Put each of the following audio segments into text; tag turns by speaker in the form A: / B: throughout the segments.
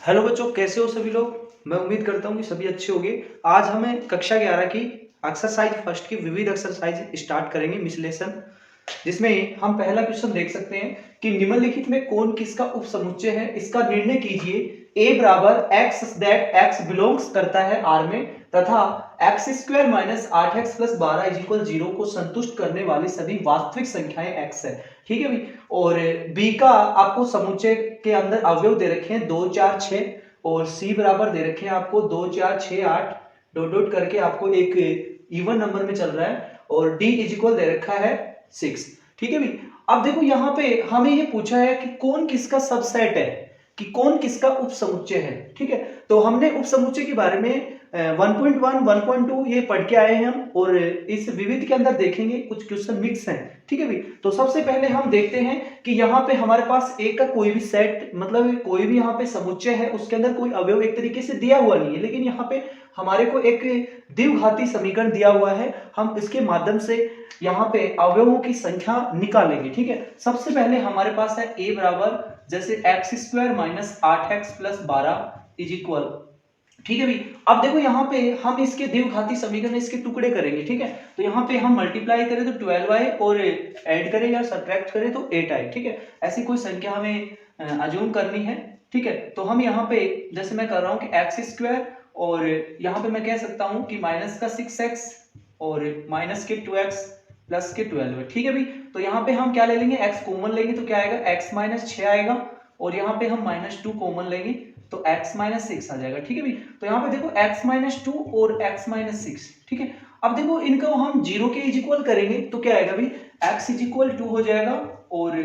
A: Hello बच्चों, कैसे हो सभी लोग। मैं उम्मीद करता हूँ कि सभी अच्छे होंगे। आज हमें कक्षा 11 की एक्सरसाइज फर्स्ट की विविध एक्सरसाइज स्टार्ट करेंगे मिसलेशन, जिसमें हम पहला क्वेश्चन देख सकते हैं कि निम्नलिखित में कौन किसका उपसमुच्चय है, इसका निर्णय कीजिए। a बराबर x दैट x बिलोंग्स करता है R में तथा x square minus 8x plus 12 is equal 0 को संतुष्ट करने वाली सभी वास्तविक संख्याएं x है। ठीक है भाई। और b का आपको समुच्चय के अंदर अवयव दे रखे हैं 2 4 6 और c बराबर दे रखे हैं आपको 2 4 6 8 डॉट डॉट करके आपको एक इवन नंबर में चल रहा है और d इज इक्वल दे रखा है 6। ठीक है भाई। अब देखो यहाँ पे हमें ये पूछा है कि कौन किसका सबसेट है, कि कौन किसका उपसमुच्चय है। ठीक है, तो हमने उपसमुच्चय के बारे में 1.1 1.2 ये पढ़ के आए हैं हम, और इस विविध के अंदर देखेंगे कुछ क्वेश्चन मिक्स हैं। ठीक है भाई। तो सबसे पहले हम देखते हैं कि यहाँ पे हमारे पास ए का कोई भी सेट, मतलब कोई भी यहाँ पे समुच्चय है, उसके अंदर कोई अवयव एक तरीके से दिया हुआ नहीं है, लेकिन यहाँ पे हमारे को एक द्विघाती समीकरण दिया हुआ है। हम इसके माध्यम से यहाँ पे अवयवों की संख्या निकालेंगे। ठीक है, सबसे पहले हमारे पास है a बराबर जैसे x square minus 8x plus 12 is equal. ठीक है भाई। अब देखो यहाँ पे हम इसके द्विघाती समीकरण इसके टुकड़े करेंगे। ठीक है, तो यहाँ पे हम मल्टीप्लाई करें तो 12y और ऐड करें या सब्ट्रैक्ट करें तो 8i। ठीक है, ऐसी कोई संख्या हमें अज्यूम करनी है। ठीक है, तो हम यहाँ पे जैसे मैं कर रहा हूँ कि एक्स स्क्वायर और यहाँ पे मैं कह सकता हूँ कि माइनस का 6x और माइनस के 2x प्लस के 12 है। ठीक है भाई। तो यहाँ पे हम क्या ले लेंगे, x कॉमन लेंगे तो क्या आएगा, x माइनस 6 आएगा, और यहाँ पे हम माइनस 2 कॉमन लेंगे तो x माइनस 6 आ जाएगा। ठीक है भाई। तो यहाँ पे देखो x माइनस 2 और x माइनस 6। ठीक है, अब देखो इनको हम 0 के इज इक्वल करेंगे तो क्या आएगा भाई, x इज इक्वल 2 हो जाएगा और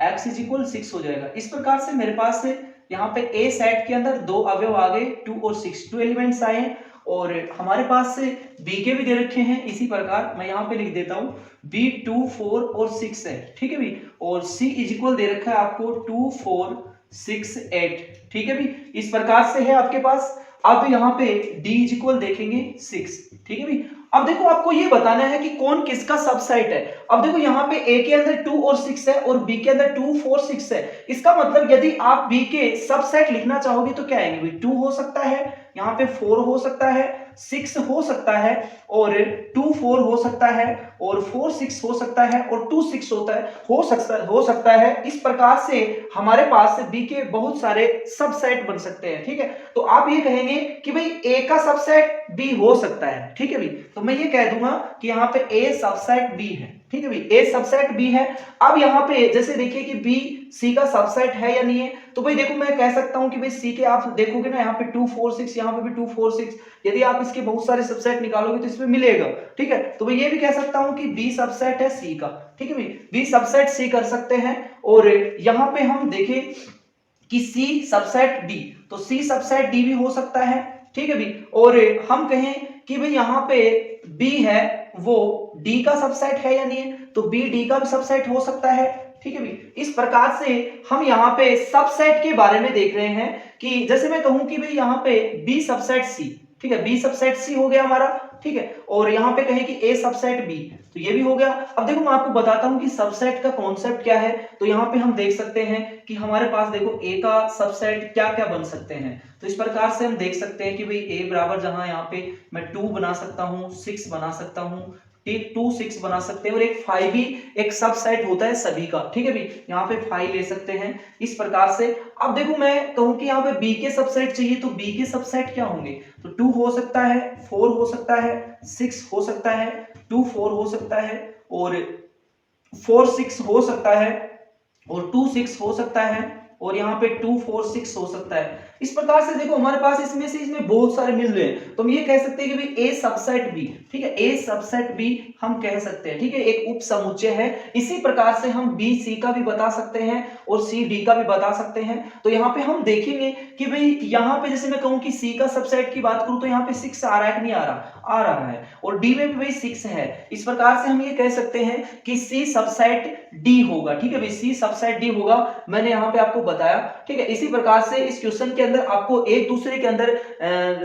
A: x इज इक्वल 6 हो जाएगा। इस प्रकार से मेरे पास यहाँ पे a सेट के अंदर दो अवयव आ गए, 2 और 6, 2 एलिमेंट्स आए, और हमारे पास से b के भी दे रखे हैं। इसी प्रकार मैं यहाँ पे लिख देता हूँ b 2 4 और 6 है। ठीक है भाई। और c इज इक्वल दे रखा है आपको 2 4 6 8। ठीक है भाई, इस प्रकार से है आपके पास। अब यहाँ पे d इज इक्वल देखेंगे 6। ठीक है भाई। अब देखो आपको ये बताना है कि कौन किसका सबसेट है। अब देखो यहाँ पे a के अंदर 2 और 6 है और b के अंदर 2 4 6 है। इसका मतलब यदि आप b के सबसेट लिखना चाहोगे तो क्या आएंगे भाई, 2 हो सकता है, यहाँ पे 4 हो सकता है, 6 हो सकता है, और 2 4 हो सकता है, और 4 6 हो सकता है, और 2 6 हो सकता है। इस प्रकार से हमारे पास b के बहुत सारे सबसेट बन सकते हैं। ठीक है, तो आप ये कहेंगे कि भाई a का सबसेट b हो सकता है। ठीक है भाई, तो मैं ये कह दूंगा कि यहाँ पे a सबसेट b है। ठीक है भाई, a सबसेट b है। अब यहाँ पे जैसे देखिए कि b c का सबसेट है या नहीं है, तो भाई देखो मैं कह सकता हूं कि भाई c के आप देखोगे ना, यहाँ पे 2 4 6, यहाँ पे भी 2 4 6, यदि आप इसके बहुत सारे सबसेट निकालोगे तो इसमें मिलेगा। ठीक है, तो मैं ये भी कह सकता हूं कि b सबसेट है c का। ठीक है भाई, b सबसेट c कर सकते हैं। और यहाँ पे हम देखें कि c सबसेट d, तो c सबसेट d भी हो सकता है। ठीक है भाई। और हम कहें कि भाई यहाँ पे b है वो d का सबसेट है या नहीं है, तो b d का भी सबसेट हो सकता है। ठीक है भाई, इस प्रकार से हम यहाँ पे सबसेट के बारे में देख रहे हैं कि जैसे मैं कहूं कि भाई यहाँ पे b सबसेट c। ठीक है, b सबसेट c हो गया हमारा। ठीक है, और यहाँ पे कहें कि a सबसेट b, तो ये भी हो गया। अब देखो मैं आपको बताता हूँ कि सबसेट का कॉन्सेप्ट क्या है। तो यहाँ पे हम देख सकते हैं कि हमारे पास देखो a का सबसेट क्या क्या बन सकते हैं। तो इस प्रकार से हम देख सकते हैं कि भाई a बराबर, जहां यहाँ पे मैं 2 बना सकता हूँ, 6 बना सकता हूँ, 2 6 बना सकते हैं, और एक 5 भी एक सबसेट होता है सभी का। ठीक है भाई, यहाँ पे 5 ले सकते हैं इस प्रकार से। अब देखो मैं कहूँ कि यहाँ पे b के सबसेट चाहिए, तो b के सबसेट क्या होंगे, तो 2 हो सकता है, 4 हो सकता है, 6 हो सकता है, 2 4 हो सकता है, और 4 6 हो सकता है, और 2 6 हो सकता है, और यहाँ पे 2 4 6 हो सकता है। इस प्रकार से देखो हमारे पास इसमें बहुत सारे मिल रहे हैं, तो हम ये कह सकते हैं कि भाई a सबसेट b। ठीक है, a सबसेट b हम कह सकते हैं। ठीक है, एक उप समुच्चय है। इसी प्रकार से हम b c का भी बता सकते हैं और c d का भी बता सकते हैं। तो यहाँ पे हम देखेंगे कि भाई यहाँ पे जैसे मैं कहूँ कि c का सबसेट की बात करूँ तो यहाँ पे 6 आ रहा है कि नहीं आ रहा, आ रहा है, और d में भी भाई 6 है। इस प्रकार से हम ये कह सकते हैं कि c सबसेट d होगा। ठीक है भाई, c सबसेट d होगा, मैंने यहाँ पे आपको बताया। ठीक ठीक है। इसी प्रकार से इस क्वेश्चन के अंदर आपको एक दूसरे के अंदर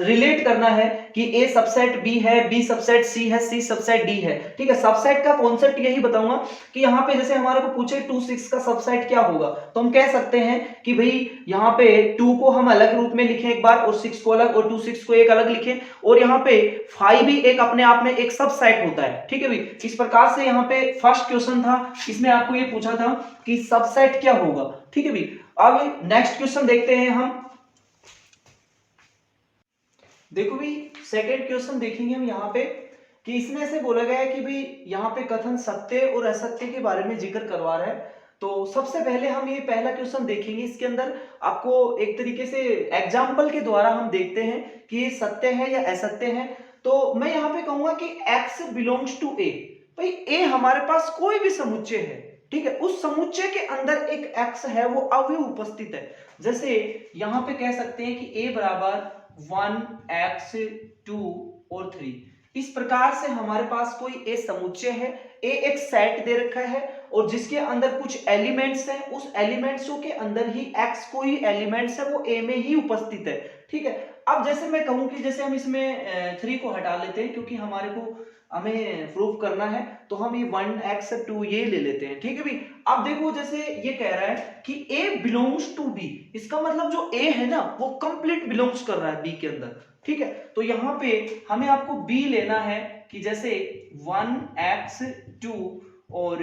A: रिलेट करना है कि ए सबसेट बी है, बी सबसेट सी है, सी सबसेट डी है। ठीक है, सबसेट का कॉन्सेप्ट यही बताऊंगा कि यहाँ पे जैसे हमारे को पूछे 2 6 का सबसेट क्या होगा, तो हम कह सकते हैं कि भाई यहाँ पे 2 को हम अलग रूप में लिखें एक बार, और 6 को अलग, और 2 6 को एक अलग लिखें, और यहाँ पे 5 भी एक अपने आप में एक सबसेट होता है। ठीक है भाई, इस प्रकार से यहाँ पे फर्स्ट क्वेश्चन था, इसमें आपको ये पूछा था कि सबसेट क्या होगा। ठीक है भाई, अब नेक्स्ट क्वेश्चन देखते हैं हम। देखो भाई, सेकंड क्वेश्चन देखेंगे हम यहाँ पे कि इसमें ऐसे बोला गया है कि भाई यहाँ पे कथन सत्य और असत्य के बारे में जिक्र करवा रहा है। तो सबसे पहले हम ये पहला क्वेश्चन देखेंगे, इसके अंदर आपको एक तरीके से एग्जाम्पल के द्वारा हम देखते हैं कि ये सत्य है या असत्य है। तो मैं यहाँ पे कहूंगा कि x बिलोंग्स टू ए। भाई ए हमारे पास कोई भी समुच्चय है, ठीक है, उस समुच्चय के अंदर एक x है, वो अवयव उपस्थित है। जैसे यहाँ पे कह सकते हैं कि a बराबर 1x 2 और 3। इस प्रकार से हमारे पास कोई ए समुच्चय है, ए एक सेट दे रखा है और जिसके अंदर कुछ एलिमेंट्स हैं, उस एलिमेंट्सों के अंदर ही x कोई एलिमेंट्स है वो ए में ही उपस्थित है। ठीक है, अब जैसे मैं कहूं कि जैसे हम इसमें 3 को हटा लेते हैं क्योंकि हमारे को हमें प्रूफ करना है, तो हम ये 1x 2 ये ले लेते हैं। ठीक है भाई, अब देखो जैसे ये कह रहा है कि a बिलोंग्स टू b, इसका मतलब जो a है ना वो कंप्लीट बिलोंग्स कर रहा है b के अंदर। ठीक है, तो यहाँ पे हमें आपको b लेना है कि जैसे 1x 2 और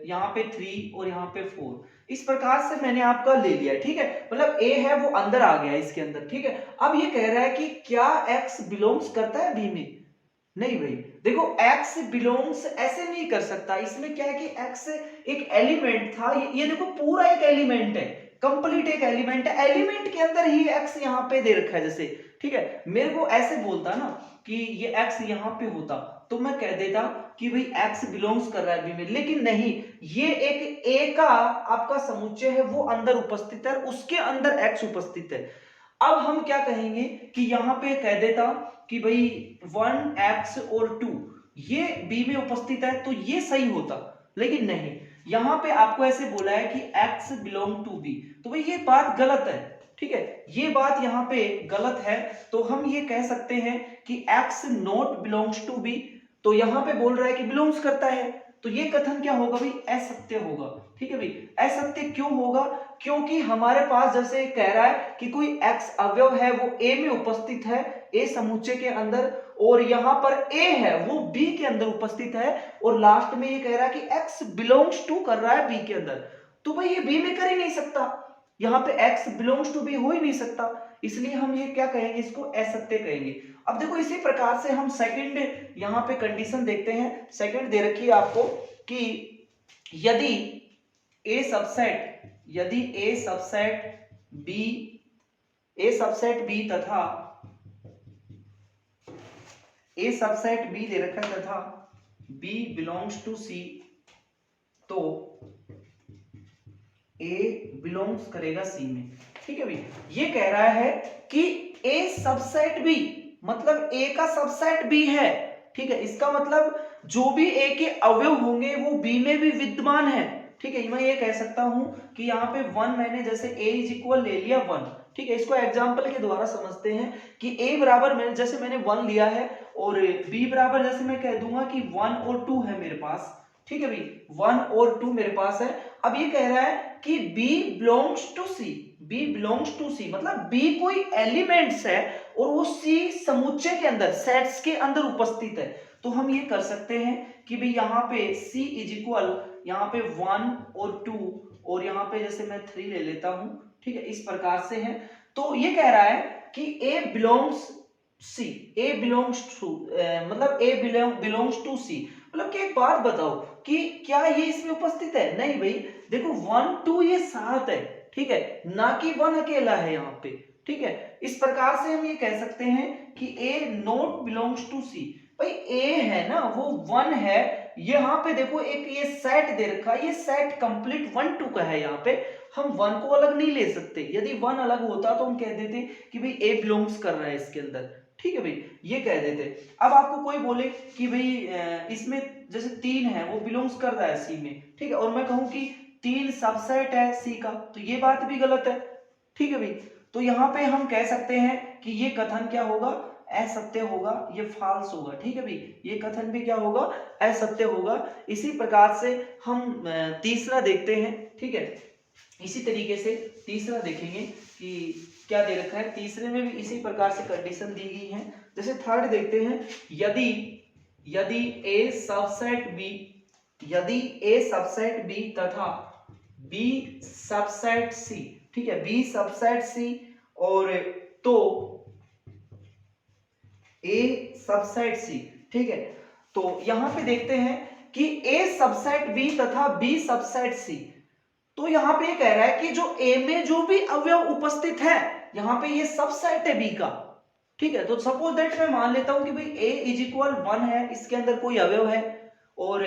A: यहाँ पे 3 और यहाँ पे 4, इस प्रकार से मैंने आपका ले लिया। ठीक है, मतलब a है वो अंदर आ गया इसके अंदर। ठीक है, अब ये कह रहा है कि क्या x बिलोंग्स करता है b में? नहीं भाई, देखो x बिलोंग्स ऐसे नहीं कर सकता। इसमें क्या है कि x एक एलिमेंट था, ये देखो पूरा एक एलिमेंट है, कंप्लीट एक एलिमेंट है, एलिमेंट के अंदर ही x यहाँ पे दे रखा है जैसे। ठीक है, मेरे को ऐसे बोलता ना कि ये x यहाँ पे होता तो मैं कह देता कि भाई x बिलोंग्स कर रहा है b में, लेकिन नहीं, ये एक a का आपका समुच्चय है, वो अंदर उपस्थित है, उसके अंदर x उपस्थित है। अब हम क्या कहेंगे कि यहाँ पे कह देता कि भाई 1x और 2 ये b में उपस्थित है, तो ये सही होता, लेकिन नहीं, यहाँ पे आपको ऐसे बोला है कि x बिलोंग टू b, तो भाई ये बात गलत है। ठीक है, ये बात यहाँ पे गलत है, तो हम ये कह सकते हैं कि x not belongs to b, तो यहाँ पे बोल रहा है कि बिलोंग्स करता है, तो ये कथन क्या होगा भाई? असत्य होगा। ठीक है भाई, असत्य क्यों होगा? क्योंकि हमारे पास जैसे कह रहा है कि कोई x अवयव है वो a में उपस्थित है, a समुच्चय के अंदर, और यहाँ पर a है वो b के अंदर उपस्थित है, और लास्ट में ये कह रहा है कि x बिलोंग्स टू कर रहा है b के अंदर, तो भाई ये b में कर ही नहीं सकता, यहाँ पे x बिलोंग्स टू b हो ही नहीं सकता, इसलिए हम ये क्या कहेंगे? इसको असत्य कहेंगे। अब देखो इसी प्रकार से हम सेकंड यहाँ पे कंडीशन देखते हैं। सेकंड दे रखी है आपको कि यदि a सबसेट b तथा a सबसेट b दे रखा है तथा b बिलोंग्स टू c, तो a बिलोंग्स करेगा c में। ठीक है भाई, ये कह रहा है कि a सबसेट b मतलब a का सबसेट b है। ठीक है, इसका मतलब जो भी a के अवयव होंगे वो b में भी विद्यमान है। ठीक है, मैं ये कह सकता हूं कि यहाँ पे 1 मैंने जैसे a इज इक्वल ले लिया 1। ठीक है, इसको एग्जांपल के द्वारा समझते हैं कि a बराबर मैंने 1 लिया है, और b बराबर जैसे मैं कह दूंगा कि 1 और 2 है मेरे पास। ठीक है भाई, 1 और 2 मेरे पास है। अब ये कह रहा है कि b बिलोंग्स टू c, मतलब b कोई एलिमेंट्स है और वो c समुच्चय के अंदर, सेट्स के अंदर उपस्थित है, तो हम ये कर सकते हैं कि भाई यहाँ पे c इज इक्वल यहाँ पे 1 और 2, और यहाँ पे जैसे मैं 3 ले लेता हूं। ठीक है, इस प्रकार से है, तो ये कह रहा है कि a बिलोंग्स टू c, मतलब कि एक बात बताओ कि क्या ये इसमें उपस्थित है? नहीं भाई, देखो 1 2 ये साथ है, ठीक है, ना कि 1 अकेला है यहाँ पे। ठीक है, इस प्रकार से हम ये कह सकते हैं कि a not belongs to c। भाई a है ना वो 1 है, यहाँ पे देखो एक ये सेट दे रखा है, ये सेट कंप्लीट 1 2 का है, यहाँ पे हम 1 को अलग नहीं ले सकते। यदि 1 अलग होता तो हम कह देते कि भाई a बिलोंग्स कर रहा है इसके अंदर। ठीक है भाई, ये कह देते। अब आपको कोई बोले कि भाई इसमें जैसे 3 है वो बिलोंग्स कर रहा है सी में, ठीक है, और मैं कहूं कि 3 सबसेट है सी का, तो ये बात भी गलत है। ठीक है भाई। तो यहाँ पे हम कह सकते हैं कि ये कथन क्या होगा, असत्य होगा, ये फॉल्स होगा। ठीक है भाई, ये कथन भी क्या होगा, असत्य होगा। इसी प्रकार से हम तीसरा देखते हैं। ठीक है, इसी तरीके से तीसरा देखेंगे कि क्या दे रखा है। तीसरे में भी इसी प्रकार से कंडीशन दी गई है। जैसे थर्ड देखते हैं, यदि ए सबसेट बी, यदि ए सबसेट बी तथा बी सबसेट सी, ठीक है, बी सबसेट सी और तो ए सबसेट सी। ठीक है, तो यहां पे देखते हैं कि ए सबसेट बी तथा बी सबसेट सी। तो यहां पे ये कह रहा है कि जो ए में जो भी अवयव उपस्थित है, यहां पे ये सबसेट है बी का। ठीक है, तो सपोज दैट मैं मान लेता हूं कि भाई a इज इक्वल 1 है, इसके अंदर कोई अवयव है, और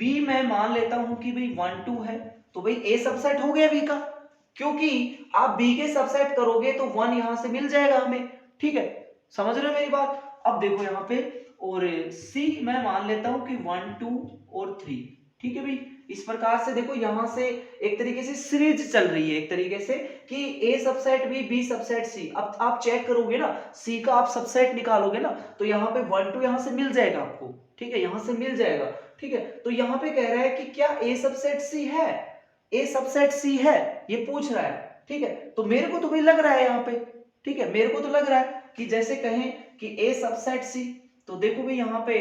A: b मैं मान लेता हूं कि भाई 1 2 है, तो भाई a सबसेट हो गया b का, क्योंकि आप b के सबसेट करोगे तो 1 यहां से मिल जाएगा हमें। ठीक है, समझ रहे हो मेरी बात। अब देखो यहाँ पे, और c मैं मान लेता हूं कि 1 2 और 3। ठीक है भाई, इस प्रकार से देखो यहां से एक तरीके से सीरीज चल रही है, एक तरीके से कि ए सबसेट बी, बी सबसेट सी। अब आप चेक करोगे ना, सी का आप सबसेट निकालोगे ना, तो यहाँ पे 1 2 यहां से मिल जाएगा आपको। ठीक है, यहां से मिल जाएगा। ठीक है, तो यहाँ पे कह रहा है कि क्या ए सबसेट सी है, ए सबसेट सी है, ये पूछ रहा है। ठीक है, तो मेरे को तो भाई लग रहा है यहाँ पे, ठीक है, मेरे को तो लग रहा है कि जैसे कहें कि ए सबसेट सी, तो देखो भाई यहाँ पे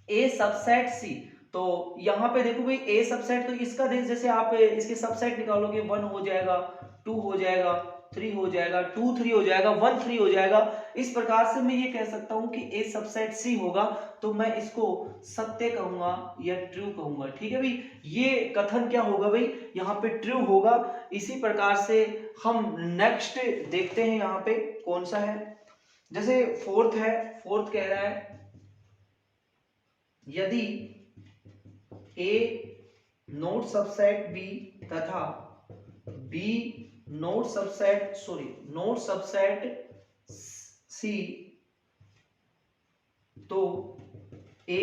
A: ए सबसेट सी, तो यहाँ पे देखो भाई ए सबसेट, तो इसका देख, जैसे आप इसके सबसेट निकालोगे 1 हो जाएगा, 2 हो जाएगा, 3 हो जाएगा, 2 3 हो जाएगा, 1 3 हो जाएगा। इस प्रकार से मैं ये कह सकता हूं कि ए सबसेट सी होगा, तो मैं इसको सत्य कहूंगा या ट्रू कहूंगा। ठीक है भाई, ये कथन क्या होगा भाई, यहाँ पे ट्रू होगा। इसी प्रकार से हम नेक्स्ट देखते हैं, यहाँ पे कौन सा है। जैसे फोर्थ है, फोर्थ कह रहा है यदि ए नोट सबसेट बी तथा बी नोट सबसेट सी, तो ए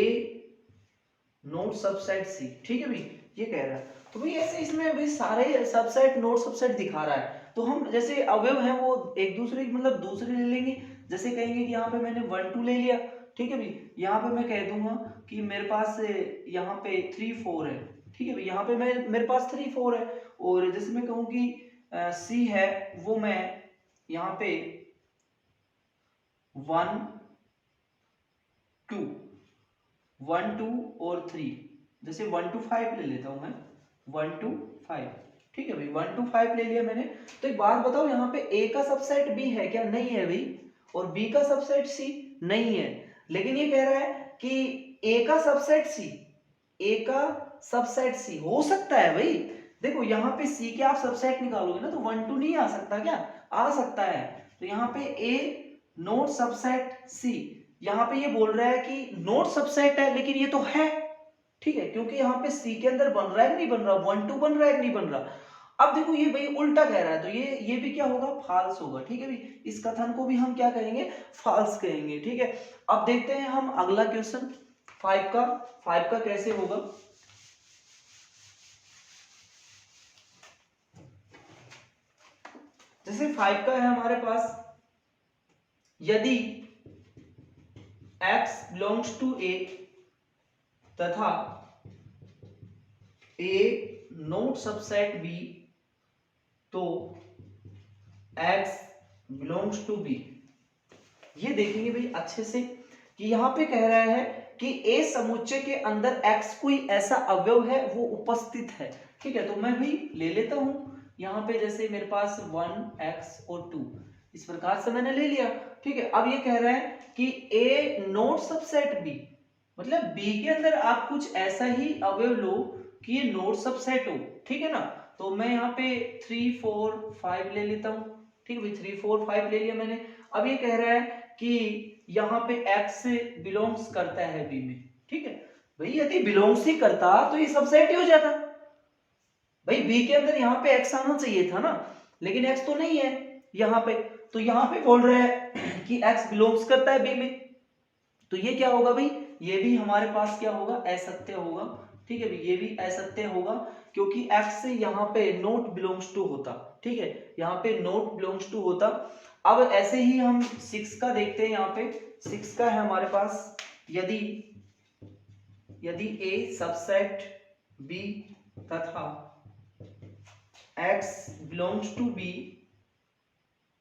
A: नोट सबसेट सी। ठीक है भाई, ये कह रहा है। तो भाई ऐसे इसमें भाई सारे सबसेट नोट सबसेट दिखा रहा है, तो हम जैसे अवयव है वो एक दूसरे मतलब दूसरे ले लेंगे। जैसे कहेंगे कि यहाँ पे मैंने 1 2 ले लिया। ठीक है भाई, यहाँ पे मैं कह दूंगा कि मेरे पास यहाँ पे 3 4 है। ठीक है भाई, यहाँ पे मेरे पास 3 4 है, और जैसे मैं कहूँ कि सी है, वो मैं यहाँ पे 1 2 और 3, जैसे 1 2 5 ले लेता हूं मैं, 1 2 5। ठीक है भाई, 1 2 5 ले लिया मैंने। तो एक बात बताओ, यहाँ पे ए का सबसेट बी है क्या, नहीं है भाई, और बी का सबसेट सी नहीं है। लेकिन ये कह रहा है कि ए का सबसेट सी, ए का सबसेट सी हो सकता है भाई। देखो यहाँ पे सी के आप सबसेट निकालोगे ना, तो 1 2 नहीं आ सकता क्या, आ सकता है। तो यहाँ पे ए नोट सबसेट सी, यहाँ पे ये बोल रहा है कि नोट सबसेट है, लेकिन ये तो है। ठीक है, क्योंकि यहाँ पे सी के अंदर बन रहा है कि नहीं बन रहा, 1 2 बन रहा है कि नहीं बन रहा। अब देखो ये भाई उल्टा कह रहा है, तो ये भी क्या होगा, फॉल्स होगा। ठीक है भाई, इस कथन को भी हम क्या कहेंगे, फॉल्स कहेंगे। ठीक है, अब देखते हैं हम अगला क्वेश्चन 5 का कैसे होगा। जैसे 5 का है हमारे पास, यदि x belongs to a तथा a नोट सबसेट b, तो x belongs to b। ये देखेंगे भाई अच्छे से कि यहाँ पे कह रहा है कि a समुच्चय के अंदर x कोई ऐसा अवयव है वो उपस्थित है। ठीक है, तो मैं भी ले लेता हूं यहाँ पे, जैसे मेरे पास 1x और 2, इस प्रकार से मैंने ले लिया। ठीक है, अब ये कह रहा है कि a नोट सबसेट b, मतलब b के अंदर आप कुछ ऐसा ही अवयव लो कि ये नोट सबसेट हो। ठीक है ना, तो मैं यहाँ पे 3 4 5 ले लेता हूँ। ठीक है भाई, 3 4 5 ले लिया मैंने। अब ये कह रहा है कि यहाँ पे x बिलोंग्स करता है b में। ठीक है भाई, यदि बिलोंग्स ही करता तो ये सबसेट ही हो जाता भाई। b के अंदर यहाँ पे x आना चाहिए था ना, लेकिन x तो नहीं है यहाँ पे। तो यहाँ पे बोल रहा है कि x बिलोंग्स करता है b में, तो ये क्या होगा भाई, ये भी हमारे पास क्या होगा, असत्य होगा। ठीक है, ये भी असत्य होगा क्योंकि x यहाँ पे नॉट बिलोंग्स टू होता, ठीक है, यहाँ पे नॉट बिलोंग्स टू होता। अब ऐसे ही हम 6 का देखते हैं, यहाँ पे 6 का है हमारे पास, यदि a सबसेट b तथा x बिलोंग्स टू b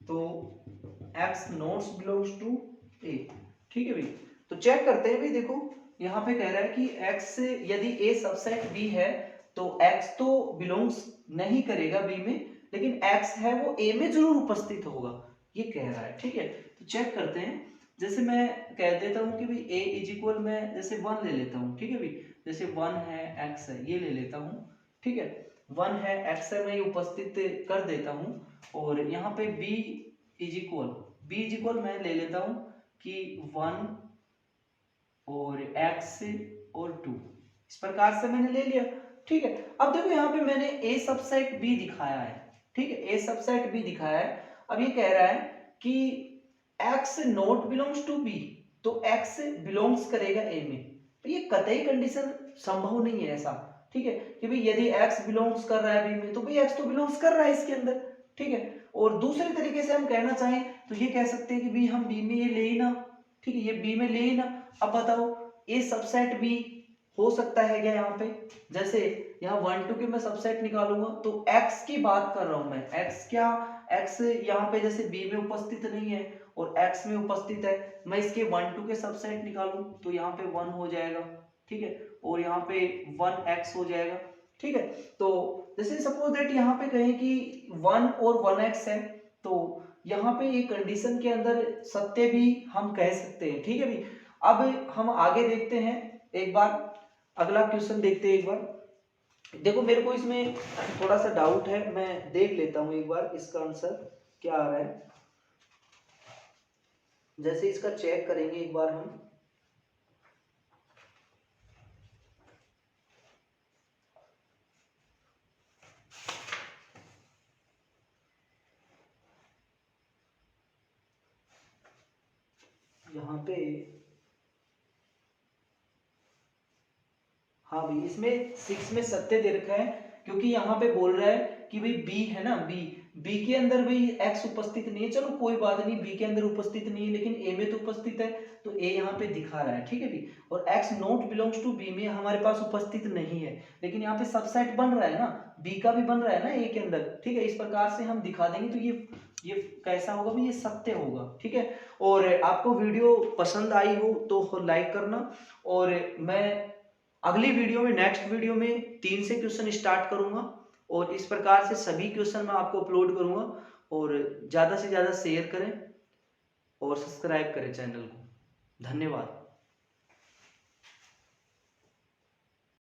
A: तो x not belongs to a, ठीक है भाई। तो चेक करते हैं भाई, देखो यहाँ पे कह रहा है कि x यदि a सबसेट b है तो x तो बिलोंग्स नहीं करेगा b में, लेकिन x है वो a में जरूर उपस्थित होगा, ये कह रहा है, ठीक है। तो चेक करते हैं, जैसे मैं कह देता हूँ कि भाई a इज इक्वल, मैं जैसे 1 ले लेता हूँ, ठीक है भाई, जैसे 1 है x है ये ले लेता हूँ, ठीक है, 1 है x है मैं ये उपस्थित कर देता हूँ, और यहाँ पे b इज इक्वल मैं ले लेता हूँ कि 1 और x और 2, इस प्रकार से मैंने ले लिया, ठीक है। अब देखो यहाँ पे मैंने a सबसेट b दिखाया है, ठीक है, a सबसेट b दिखाया है। अब ये कह रहा है कि x not belongs to b, तो x बिलोंग्स करेगा a में, तो ये कतई कंडीशन संभव नहीं है ऐसा, ठीक है, कि भाई यदि x बिलोंग्स कर रहा है b में तो भाई x तो बिलोंग्स कर रहा है इसके अंदर, ठीक है। और दूसरे तरीके से हम कहना चाहें तो ये कह सकते हैं कि भाई हम b में ये ले ही ना, ठीक है, ये b में ले ही ना। अब बताओ ये सबसेट b हो सकता है क्या यहाँ पे, जैसे यहाँ 1 2 के मैं सबसेट निकालूंगा तो x की बात कर रहा हूं मैं, x क्या, x यहाँ पे जैसे b में उपस्थित नहीं है और x में उपस्थित है, मैं इसके 1 2 के सबसेट निकालूं तो यहाँ पे 1 हो जाएगा, ठीक है, और यहाँ पे 1x हो जाएगा, ठीक है। तो जैसे सपोज दैट यहाँ पे कहें कि 1 और 1x है, तो यहाँ पे ये कंडीशन के अंदर सत्य भी हम कह सकते हैं, ठीक है भाई। अब हम आगे देखते हैं, एक बार अगला क्वेश्चन देखते हैं एक बार। देखो मेरे को इसमें थोड़ा सा डाउट है, मैं देख लेता हूं एक बार इसका आंसर क्या आ रहा है, जैसे इसका चेक करेंगे एक बार हम। यहाँ पे हाँ भाई, इसमें 6 में सत्य दे रखा है क्योंकि यहाँ पे बोल रहा है कि भाई b है ना, b के अंदर भाई x उपस्थित नहीं है, चलो कोई बात नहीं, b के अंदर उपस्थित नहीं है लेकिन a में तो उपस्थित है, तो a यहाँ पे दिखा रहा है, ठीक है भाई। और x not belongs to b में हमारे पास उपस्थित नहीं है, लेकिन यहाँ पे सबसेट बन रहा है ना, b का भी बन रहा है ना a के अंदर, ठीक है, इस प्रकार से हम दिखा देंगे तो ये कैसा होगा भाई, ये सत्य होगा, ठीक है। और आपको वीडियो पसंद आई हो तो लाइक करना, और मैं अगली वीडियो में, नेक्स्ट वीडियो में 3 से क्वेश्चन स्टार्ट करूंगा, और इस प्रकार से सभी क्वेश्चन मैं आपको अपलोड करूंगा। और ज़्यादा से ज़्यादा शेयर करें और सब्सक्राइब करें चैनल को। धन्यवाद।